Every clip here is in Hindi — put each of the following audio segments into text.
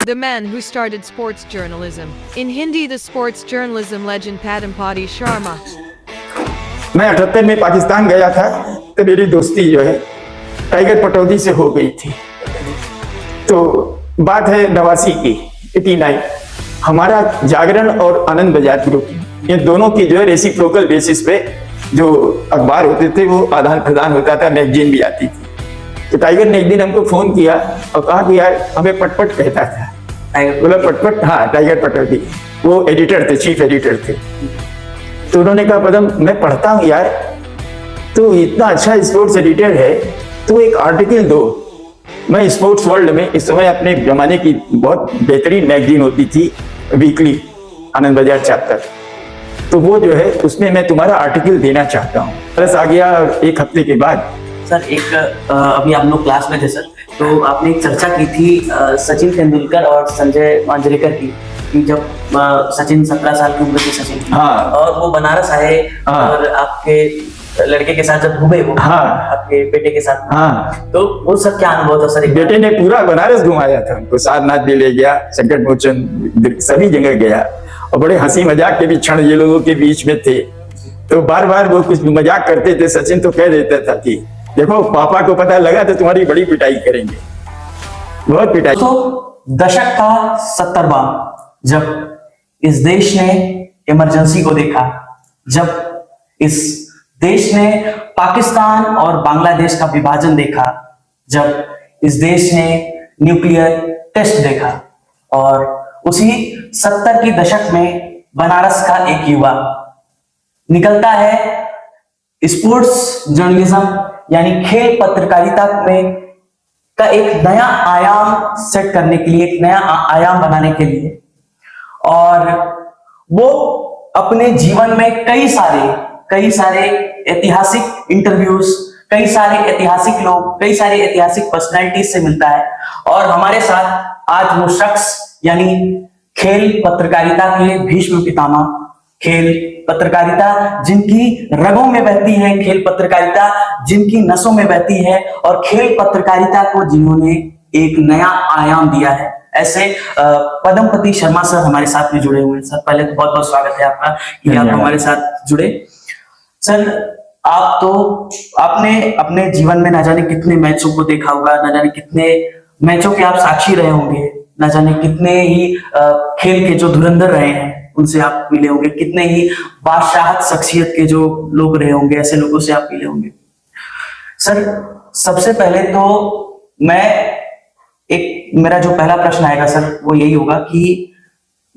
the man who started sports journalism. In Hindi, the sports journalism legend Padampati Sharma. मैं 78 में पाकिस्तान गया था तो मेरी दोस्ती जो है टाइगर पटौदी से हो गई थी। तो बात है 89 की, 89। हमारा जागरण और आनंद बाजार ग्रुप, ये दोनों की जो है रेसिप्रोकल बेसिस पे जो अखबार होते थे वो आदान प्रदान होता था, मैगजीन भी आती थी। तो टाइगर ने एक दिन हमको फोन किया और कहा कि यार हमें पटपट कहता था। बोला पटपट? हाँ, टाइगर पटौदी, वो एडिटर थे, चीफ एडिटर थे। तो उन्होंने कहा पदम मैं पढ़ता हूँ यार, तो इतना अच्छा स्पोर्ट्स एडिटर है, तो एक आर्टिकल दो। मैं स्पोर्ट्स वर्ल्ड में इस समय अपने जमाने की बहुत बेहतरीन मैगजीन होती थी वीकली, आनंद बाजार चैप्टर, तो वो जो है उसमें मैं तुम्हारा आर्टिकल देना चाहता हूँ। बस आ गया एक हफ्ते के बाद। सर एक अभी हम लोग क्लास में थे सर, तो आपने एक चर्चा की थी सचिन तेंदुलकर और संजय मांजरेकर की, कि जब सचिन 17 साल की उम्र की सचिन थी, हाँ, और वो बनारस आए, हाँ, और आपके लड़के के साथ जब घूमे वो, हाँ, आपके बेटे के साथ, हाँ, तो वो सब क्या अनुभव था सर? बेटे ने पूरा बनारस घुमाया था हमको, सारनाथ भी ले गया, संकट मोचन, सभी जगह गया, और बड़े हंसी मजाक के भी क्षण ये लोगों के बीच में थे। तो बार बार वो कुछ मजाक करते थे, सचिन तो कह देता था कि देखो पापा को पता लगा तो तुम्हारी बड़ी पिटाई करेंगे, बहुत पिटाई। तो दशक का 70वां, जब इस देश ने इमरजेंसी को देखा, जब इस देश ने पाकिस्तान और बांग्लादेश का विभाजन देखा, जब इस देश ने न्यूक्लियर टेस्ट देखा, और उसी 70 की दशक में बनारस का एक युवा निकलता है स्पोर्ट्स जर्नलिज्म यानी खेल पत्रकारिता में का एक नया आयाम सेट करने के लिए, एक नया आयाम बनाने के लिए, और वो अपने जीवन में कई सारे ऐतिहासिक इंटरव्यूज, कई सारे ऐतिहासिक लोग, कई सारे ऐतिहासिक पर्सनैलिटीज से मिलता है। और हमारे साथ आज वो शख्स यानी खेल पत्रकारिता के भीष्म पितामह, खेल पत्रकारिता जिनकी रगों में बहती है, खेल पत्रकारिता जिनकी नसों में बहती है, और खेल पत्रकारिता को जिन्होंने एक नया आयाम दिया है, ऐसे पदमपति शर्मा सर हमारे साथ में जुड़े हुए हैं। सर पहले तो बहुत बहुत स्वागत है आपका कि आप हमारे साथ जुड़े। सर आपने अपने जीवन में ना जाने कितने मैचों को देखा होगा, ना जाने कितने मैचों के आप साक्षी रहे होंगे, ना जाने कितने ही खेल के जो धुरंधर रहे हैं उनसे आप मिले होंगे, कितने ही बादशाहत शख्सियत के जो लोग रहे होंगे, ऐसे लोगों से आप मिले होंगे। सर सबसे पहले तो मेरा जो पहला प्रश्न आएगा सर वो यही होगा कि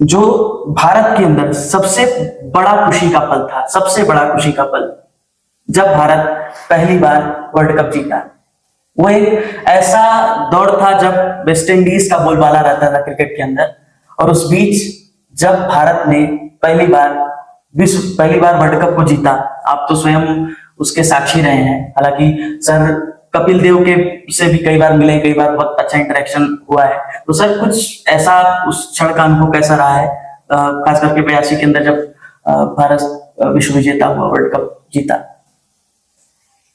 जो भारत के अंदर सबसे बड़ा खुशी का पल था, सबसे बड़ा खुशी का पल जब भारत पहली बार वर्ल्ड कप जीता, वो एक ऐसा दौर था जब वेस्ट इंडीज का बोलबाला रहता था क्रिकेट के अंदर, और उस बीच जब भारत ने पहली बार वर्ल्ड कप को जीता। आप तो स्वयं उसके साक्षी रहे हैं। हालांकि सर कपिल देव के से भी कई बार मिले, कई बार बहुत अच्छा इंटरेक्शन हुआ है। तो सर कुछ ऐसा उस क्षण का अनुभव कैसा रहा है, खास करके 82 के अंदर जब भारत विश्व विजेता हुआ, वर्ल्ड कप जीता?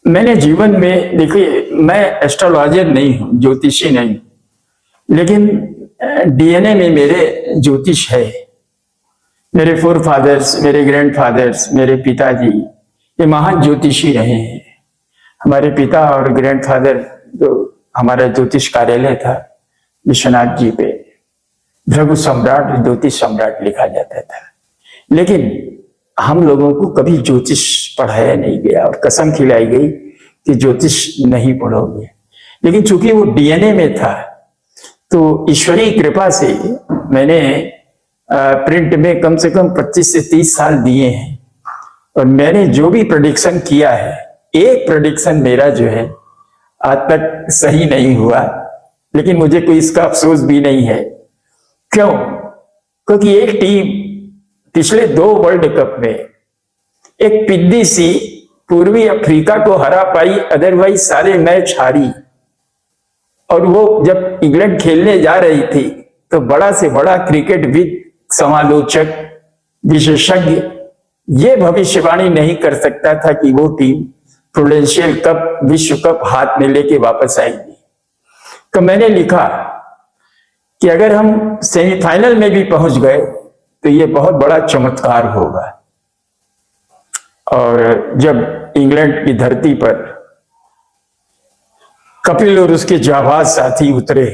मैंने जीवन में, देखिए मैं एस्ट्रोलॉजर नहीं हूँ, ज्योतिषी नहीं, लेकिन डीएनए में मेरे ज्योतिष है। मेरे फोर फादर्स, मेरे ग्रैंडफादर्स, मेरे पिताजी ये महान ज्योतिषी रहे हैं। हमारे पिता और ग्रैंडफादर, जो हमारा ज्योतिष कार्यालय था विश्वनाथ जी पे, भृगु सम्राट, ज्योतिष सम्राट लिखा जाता था, लेकिन हम लोगों को कभी ज्योतिष पढ़ाया नहीं गया और कसम खिलाई गई कि ज्योतिष नहीं पढ़ोगे। लेकिन चूंकि वो डीएनए में था, तो ईश्वरीय कृपा से मैंने प्रिंट में कम से कम 25 से 30 साल दिए हैं, और मैंने जो भी प्रेडिक्शन किया है, एक प्रेडिक्शन मेरा जो है आज तक सही नहीं हुआ, लेकिन मुझे कोई इसका अफसोस भी नहीं है। क्यों? क्योंकि एक टीम पिछले 2 वर्ल्ड कप में एक पिद्दी सी पूर्वी अफ्रीका को हरा पाई, अदरवाइज सारे मैच हारी। और वो जब इंग्लैंड खेलने जा रही थी तो बड़ा से बड़ा क्रिकेटविद, समालोचक, विशेषज्ञ ये भविष्यवाणी नहीं कर सकता था कि वो टीम प्रूडेंशियल कप, विश्व कप हाथ में लेके वापस आएगी। तो मैंने लिखा कि अगर हम सेमीफाइनल में भी पहुंच गए तो ये बहुत बड़ा चमत्कार होगा। और जब इंग्लैंड की धरती पर कपिल और उसके जाबाज साथी उतरे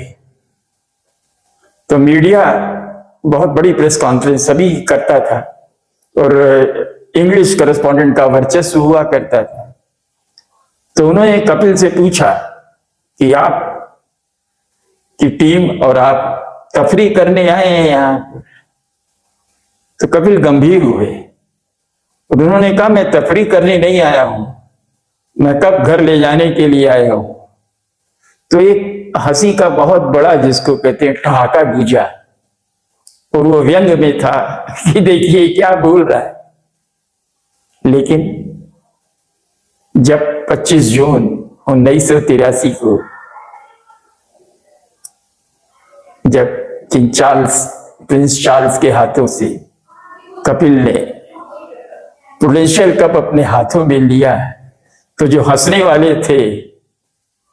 तो मीडिया बहुत बड़ी प्रेस कॉन्फ्रेंस सभी करता था और इंग्लिश करस्पॉन्डेंट का वर्चस्व हुआ करता था। तो उन्होंने कपिल से पूछा कि आप की टीम और आप तफरीह करने आए हैं यहां। तो कपिल गंभीर हुए और उन्होंने कहा, मैं तफरीह करने नहीं आया हूं, मैं कब घर ले जाने के लिए आया हूं। तो एक हंसी का बहुत बड़ा, जिसको कहते हैं, ठहाका गूंजा और वो व्यंग में था कि देखिए क्या बोल रहा है। लेकिन जब 25 जून 1983 को जब प्रिंस चार्ल्स के हाथों से कपिल ने प्रूडेंशियल कप अपने हाथों में लिया तो जो हंसने वाले थे,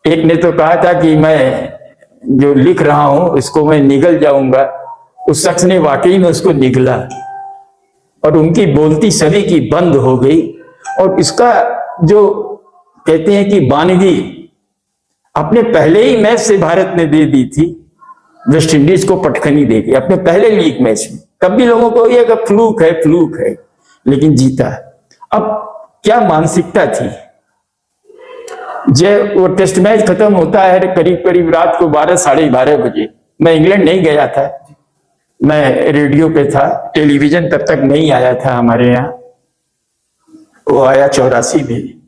एक ने तो कहा था कि मैं जो लिख रहा हूं इसको मैं निगल जाऊंगा, उस शख्स ने वाकई में उसको निगला और उनकी बोलती सभी की बंद हो गई। और इसका जो कहते हैं कि बानगी अपने पहले ही मैच से भारत ने दे दी थी, वेस्ट इंडीज को पटखनी दे दी अपने पहले लीग मैच में। तब भी लोगों को ये फ्लूक है, लेकिन जीता। अब क्या मानसिकता थी। जब वो टेस्ट मैच खत्म होता है करीब करीब रात को 12 साढ़े 12 बजे, मैं इंग्लैंड नहीं गया था, मैं रेडियो पे था, टेलीविजन तब तक नहीं आया था हमारे यहाँ, वो आया 84 में।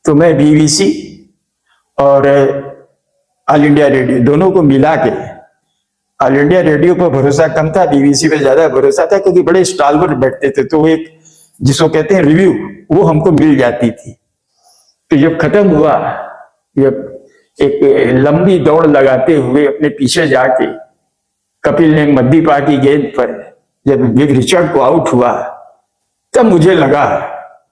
तो मैं बीबीसी और ऑल इंडिया रेडियो दोनों को मिला के, ऑल इंडिया रेडियो पर भरोसा कम था, बीबीसी पे ज्यादा भरोसा था क्योंकि बड़े स्टालवर बैठते थे, तो एक जिसको कहते हैं रिव्यू, वो हमको मिल जाती थी। तो जब खत्म हुआ, जब एक लंबी दौड़ लगाते हुए अपने पीछे जाके कपिल ने मद्दीपा की गेंद पर जब विव रिचर्ड को आउट हुआ, तब मुझे लगा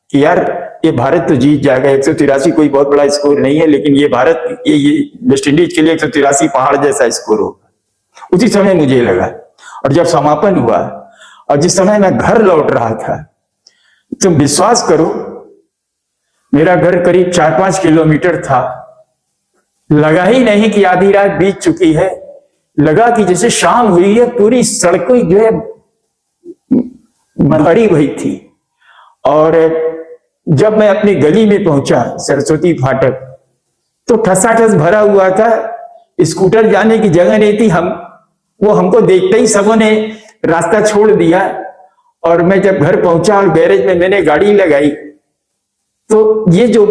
कि यार ये भारत तो जीत जाएगा। 183 कोई बहुत बड़ा स्कोर नहीं है, लेकिन ये भारत, ये वेस्ट इंडीज के लिए 183 पहाड़ जैसा स्कोर होगा। उसी समय मुझे लगा। और जब समापन हुआ और जिस समय मैं घर लौट रहा था, तुम विश्वास करो, मेरा घर करीब 4-5 किलोमीटर था। लगा ही नहीं कि आधी रात बीत चुकी है, लगा कि जैसे शाम हुई है, पूरी सड़कें जो है भरी हुई थी। और जब मैं अपनी गली में पहुंचा, सरस्वती फाटक, तो ठसाठस भरा हुआ था, स्कूटर जाने की जगह नहीं थी। वो हमको देखते ही सबों ने रास्ता छोड़ दिया। और मैं जब घर पहुंचा और गैरेज में मैंने गाड़ी लगाई, तो ये जो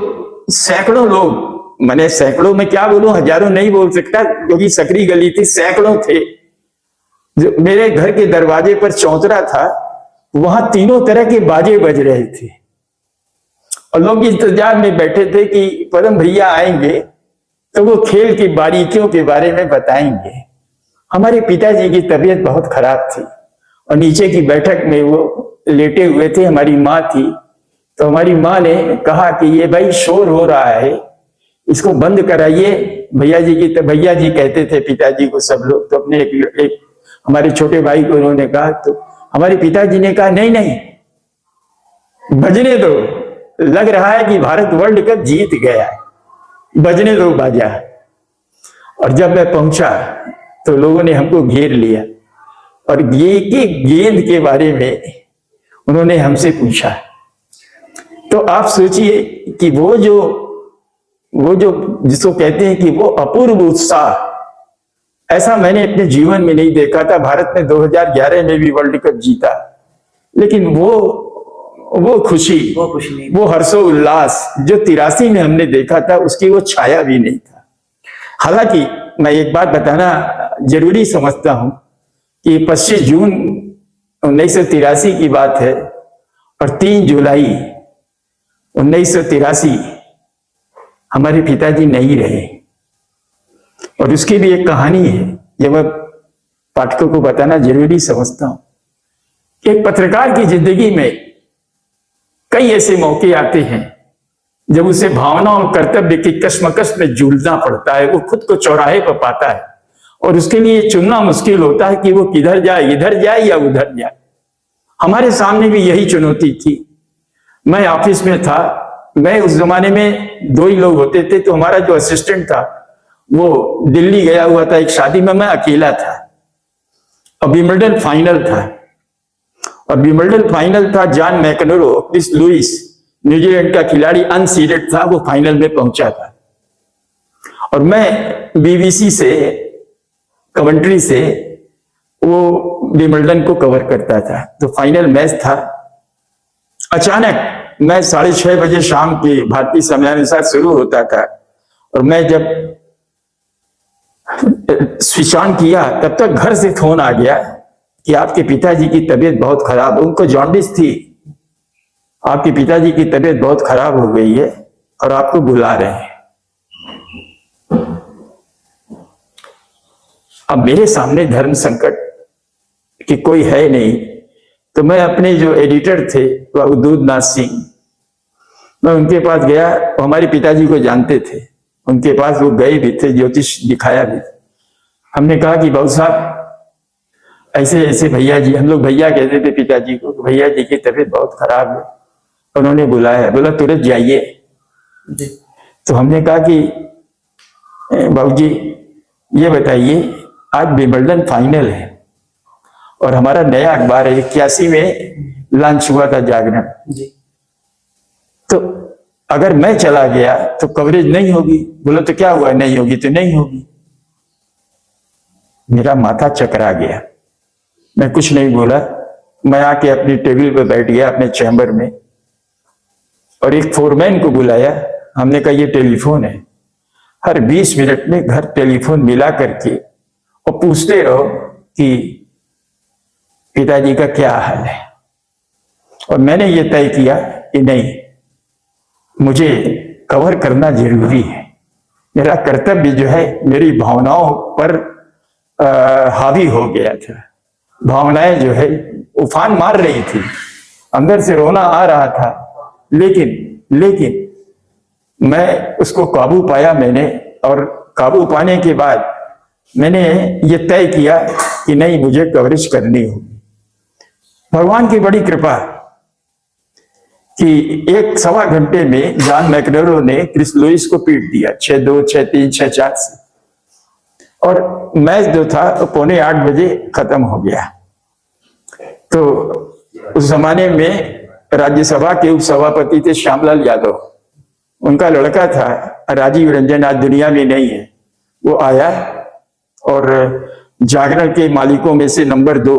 सैकड़ों लोग, मैंने सैकड़ों में क्या बोलूं, हजारों नहीं बोल सकता क्योंकि सकरी गली थी, सैकड़ों थे। जो मेरे घर के दरवाजे पर चौतरा था, वहां तीनों तरह के बाजे बज रहे थे और लोग इंतजार में बैठे थे कि परम भैया आएंगे तो वो खेल की बारीकियों के बारे में बताएंगे। हमारे पिताजी की तबीयत बहुत खराब थी और नीचे की बैठक में वो लेटे हुए थे। हमारी माँ थी, तो हमारी माँ ने कहा कि ये भाई शोर हो रहा है, इसको बंद कराइए। भैया जी की, तो भैया जी कहते थे पिताजी को सब लोग, तो अपने एक हमारे छोटे भाई को उन्होंने कहा, तो हमारे पिताजी ने कहा नहीं नहीं, बजने दो, लग रहा है कि भारत वर्ल्ड कप जीत गया, बजने दो बाजा। और जब मैं पहुंचा तो लोगों ने हमको घेर लिया और ये कि गेंद के बारे में उन्होंने हमसे पूछा। तो आप सोचिए कि वो जो जिसको कहते हैं कि वो अपूर्व उत्साह, ऐसा मैंने अपने जीवन में नहीं देखा था। भारत ने 2011 में भी वर्ल्ड कप जीता, लेकिन वो खुशी, वो हर्षोल्लास जो 83 में हमने देखा था, उसकी वो छाया भी नहीं था। हालांकि मैं एक बात बताना जरूरी समझता हूं कि 25 जून 1983 की बात है और 3 जुलाई 1983 हमारे पिताजी नहीं रहे। और उसकी भी एक कहानी है, ये मैं पाठकों को बताना जरूरी समझता हूं। एक पत्रकार की जिंदगी में कई ऐसे मौके आते हैं जब उसे भावना और कर्तव्य की कश्मकश में जूझना पड़ता है। वो खुद को चौराहे पर पाता है और उसके लिए चुनना मुश्किल होता है कि वो किधर जाए, इधर जाए या उधर जाए। हमारे सामने भी यही चुनौती थी। मैं ऑफिस में था, मैं उस जमाने में 2 ही लोग होते थे, तो हमारा जो असिस्टेंट था वो दिल्ली गया हुआ था एक शादी में, मैं अकेला था। और विंबलडन फाइनल था, और विंबलडन फाइनल था, John McEnroe, Chris Louis, New Zealand का खिलाड़ी अनसीडेड था, वो फाइनल में पहुंचा था। और मैं बीबीसी से, कमेंट्री से वो विंबलडन को कवर करता था। तो फाइनल मैच था। अचानक मैं 6:30 बजे शाम के भारतीय समयानुसार शुरू होता था, और मैं जब स्विच ऑन किया तब तक घर से फोन आ गया कि आपके पिताजी की तबीयत बहुत खराब, उनको जॉन्डिस थी, आपके पिताजी की तबीयत बहुत खराब हो गई है और आपको बुला रहे हैं। अब मेरे सामने धर्म संकट कि कोई है नहीं, तो मैं अपने जो एडिटर थे वहुदूद नाथ सिंह, मैं उनके पास गया। हमारे पिताजी को जानते थे, उनके पास वो गए भी थे, ज्योतिष दिखाया भी। हमने कहा कि बाबू साहब ऐसे ऐसे भैया जी, हम लोग भैया कहते थे पिताजी को, भैया जी की तबीयत बहुत खराब है, उन्होंने बुलाया। बोला तुरंत जाइए। तो हमने कहा कि बाबूजी ये बताइए, आज विंबलडन फाइनल है और हमारा नया अखबार है, 81 में लॉन्च हुआ था जागरण, तो अगर मैं चला गया तो कवरेज नहीं होगी। बोला तो क्या हुआ, नहीं होगी तो नहीं होगी। मेरा माथा चकरा गया, मैं कुछ नहीं बोला। मैं आके अपनी टेबल पर बैठ गया अपने चैम्बर में, और एक फोरमैन को बुलाया। हमने कहा ये टेलीफोन है, हर 20 मिनट में घर टेलीफोन मिला करके और पूछते रहो कि पिताजी का क्या हाल है। और मैंने ये तय किया कि नहीं, मुझे कवर करना जरूरी है। मेरा कर्तव्य जो है मेरी भावनाओं पर हावी हो गया था। भावनाएं जो है उफान मार रही थी, अंदर से रोना आ रहा था, लेकिन मैं उसको काबू पाया मैंने। और काबू पाने के बाद मैंने ये तय किया कि नहीं, मुझे कवरेज करनी होगी। भगवान की बड़ी कृपा कि 1-1.25 घंटे में जॉन मैकनरो ने क्रिस लुइस को पीट दिया 6-2, 6-3, 6-4 से। और मैच जो था तो 7:45 बजे खत्म हो गया। तो उस जमाने में राज्यसभा के उपसभापति थे श्यामलाल यादव, उनका लड़का था राजीव रंजन, आज दुनिया में नहीं है। वो आया और जागरण के मालिकों में से नंबर 2,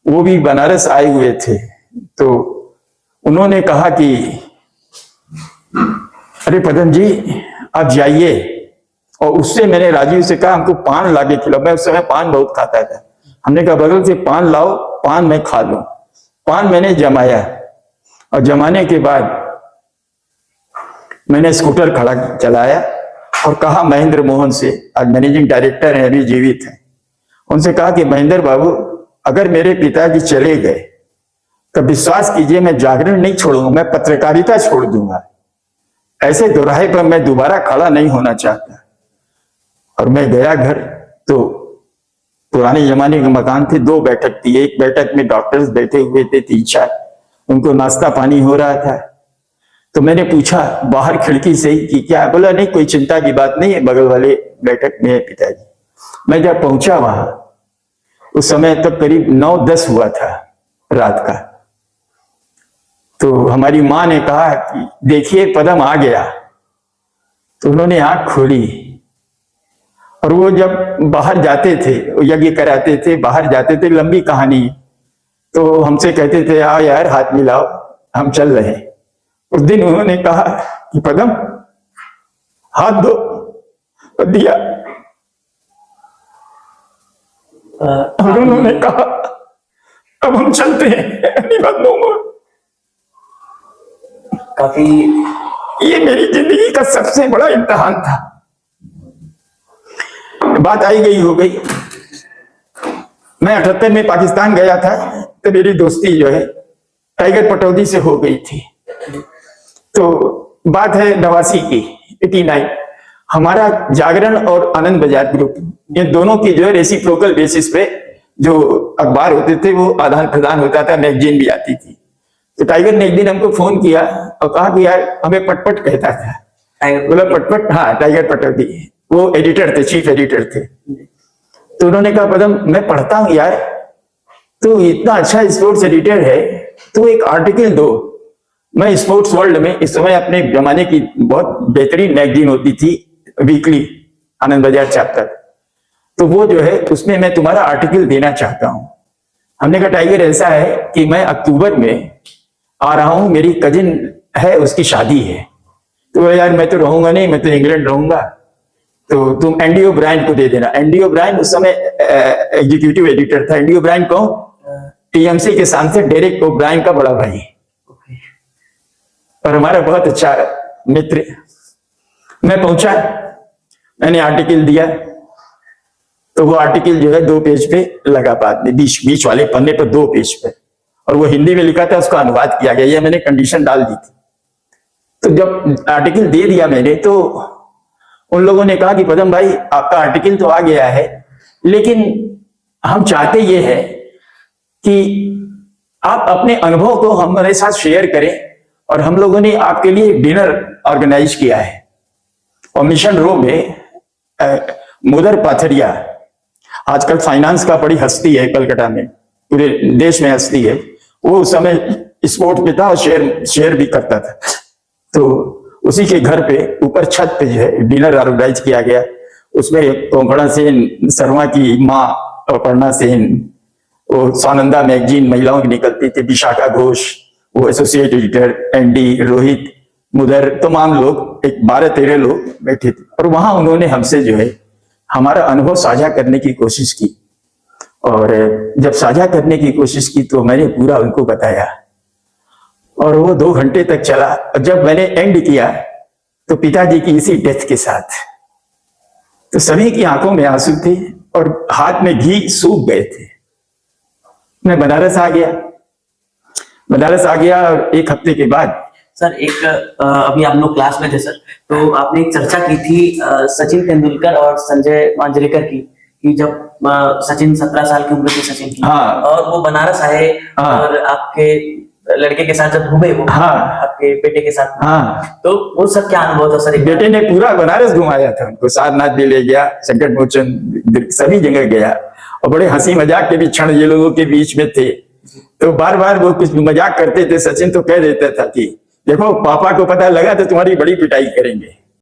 वो भी बनारस आए हुए थे। तो उन्होंने कहा कि अरे पदम जी आप जाइए। और उससे मैंने राजीव से कहा हमको पान लाके खिलाओ। मैं उस समय पान बहुत खाता था। हमने कहा बगल से पान लाओ, पान मैं खा लूं। पान मैंने जमाया, और जमाने के बाद मैंने स्कूटर खड़ा चलाया और कहा महेंद्र मोहन से, आज मैनेजिंग डायरेक्टर हैं, अभी जीवित हैं, उनसे कहा कि महेंद्र बाबू अगर मेरे पिताजी चले गए तो विश्वास कीजिए मैं जागरण नहीं छोड़ूंगा, मैं पत्रकारिता छोड़ दूंगा। ऐसे दोराहे पर मैं दोबारा खड़ा नहीं होना चाहता। और मैं गया घर, तो पुराने जमाने के मकान थे, 2 बैठक थी। एक बैठक में डॉक्टर्स बैठे हुए थे 3-4, उनको नाश्ता पानी हो रहा था। तो मैंने पूछा बाहर खिड़की से ही कि क्या, बोला नहीं कोई चिंता की बात नहीं है, बगल वाले बैठक में है पिताजी। मैं जब पहुंचा वहां, उस समय तक करीब 9-10 हुआ था रात का। तो हमारी माँ ने कहा कि देखिए पदम आ गया। तो उन्होंने आंख खोली, और वो जब बाहर जाते थे, यज्ञ कराते थे, बाहर जाते थे, लंबी कहानी, तो हमसे कहते थे आओ यार हाथ मिलाओ, हम चल रहे हैं। उस दिन उन्होंने कहा कि पदम हाथ दो, तो दिया। और उन्होंने कहा अब हम चलते हैं, काफी ये मेरी जिंदगी का सबसे बड़ा इम्तिहान था। बात आई गई हो गई। मैं 78 में पाकिस्तान गया था, तो मेरी दोस्ती जो है टाइगर पटौदी से हो गई थी। तो बात है 89 की, 89। हमारा जागरण और आनंद बाजार ग्रुप, ये दोनों की जो है रेसिप्रोकल बेसिस पे जो अखबार होते थे वो आदान प्रदान होता था, मैगजीन भी आती थी। तो टाइगर ने एक दिन हमको फोन किया और कहा कि यार हमें पटपट कहता था, बोला पटपट, हाँ टाइगर पटौदी, वो एडिटर थे, चीफ एडिटर थे। तो उन्होंने कहा पदम मैं पढ़ता हूँ यार, तो इतना अच्छा स्पोर्ट्स एडिटर है, तो एक आर्टिकल दो। मैं स्पोर्ट्स वर्ल्ड में इस समय अपने जमाने की बहुत बेहतरीन मैगजीन होती थी वीकली, आनंद बाजार चैप्टर, तो वो जो है उसमें मैं तुम्हारा आर्टिकल देना चाहता हूं। हमने कहा टाइगर ऐसा है कि मैं अक्टूबर में आ रहा हूं, मेरी कजिन है उसकी शादी है। तो बोला यार मैं तो रहूंगा नहीं, मैं तो इंग्लैंड रहूंगा, तो तुम एंडी ओब्रायन को दे देना। एंडी ओब्रायन उस समय एग्जीक्यूटिव एडिटर था। एंडी ओब्रायन कौन? टीएमसी के सांसद डेरेक ओब्रायन का बड़ा भाई और हमारा बहुत अच्छा मित्र। मैं पहुंचा, मैंने आर्टिकल दिया, तो वो आर्टिकल जो है 2 पेज पे लगा, बाद में बीच वाले पन्ने पर 2 पेज पे, और वो हिंदी में लिखा था, उसका अनुवाद किया गया। ये मैंने कंडीशन डाल दी थी। तो जब आर्टिकल दे दिया मैंने, तो उन लोगों ने कहा कि पदम भाई आपका आर्टिकल तो आ गया है, लेकिन हम चाहते ये है कि आप अपने अनुभव को हमारे साथ शेयर करें, और हम लोगों ने आपके लिए डिनर ऑर्गेनाइज किया है। और मिशन रो में मुदर पाथरिया आजकल फाइनेंस का बड़ी हस्ती है, कलकत्ता में, पूरे देश में हस्ती है, वो उस समय स्पोर्ट में था और शेयर भी करता था। तो उसी के घर पे ऊपर छत पे जो है डिनर ऑर्गेनाइज किया गया। उसमें कोंकणा सेन शर्मा की माँ अपर्णा सेन, वो स्वानंदा मैगजीन महिलाओं की निकलती थी, विशाखा घोष वो एसोसिएट एडिटर, एनडी, रोहित, मुदर, तमाम लोग, एक 12-13 लोग बैठे थे। और वहां उन्होंने हमसे जो है हमारा अनुभव साझा करने की कोशिश की। और जब साझा करने की कोशिश की तो मैंने पूरा उनको बताया, और वो 2 घंटे तक चला। और जब मैंने एंड किया तो पिताजी की इसी डेथ के साथ, तो सभी की आंखों में आंसू थे और हाथ में घी सूख गए थे। मैं बनारस आ गया और 1 हफ्ते के बाद सर एक अभी आप लोग क्लास में थे सर, तो आपने एक चर्चा की थी सचिन तेंदुलकर और संजय मांजरेकर की, कि जब सचिन 17 साल की उम्र की सचिन की, हाँ, और वो बनारस आए, हाँ, और आपके लड़के के साथ जब घूमे वो, हाँ, आपके बेटे के साथ, हाँ, तो वो सब क्या अनुभव था सर? बेटे ने पूरा बनारस घुमाया था उनको, सारनाथ भी ले गया, संकट मोचन, सभी जगह गया। और बड़े हंसी मजाक के भी क्षण ये लोगों के बीच में थे। तो बार बार वो कुछ मजाक करते थे, सचिन तो कह देता था कि देखो पापा को पता लगा तो तुम्हारी बड़ी पिटाई करेंगे।